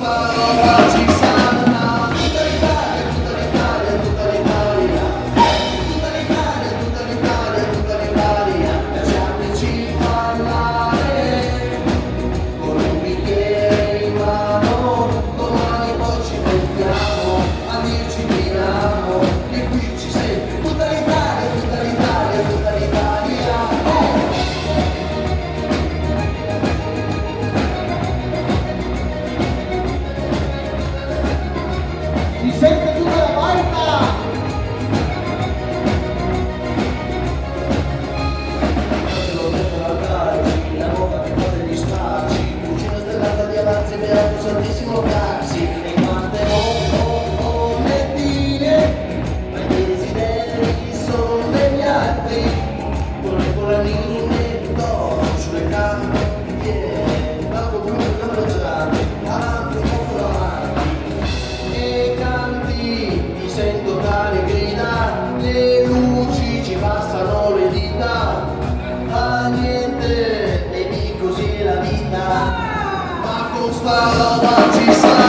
sta roba ci sarà. Tutta l'Italia, tutta l'Italia, tutta l'Italia, tutta l'Italia, tutta l'Italia, tutta l'Italia, lasciateci parlare con un bicchiere in mano. Domani poi ci mettiamo a dirci ti amo, e qui ci sei. Tutta l'Italia, tutta l'Italia, tutta l'Italia. Si sente tutta la baita! Lo metto all'altare, la bocca che fa degli stracci, cucina stellata di avanzi, beato santissimo taxi, e quante mettine, ma i desideri sono degli altri, con le collanine d'oro sulle campie, dopo blu campeggiate, avanti, molto avanti, e canti, ti sento tale grida, le luci ci passano le dita, fa niente, e di così è la vita, ma con sta roba ci sarà.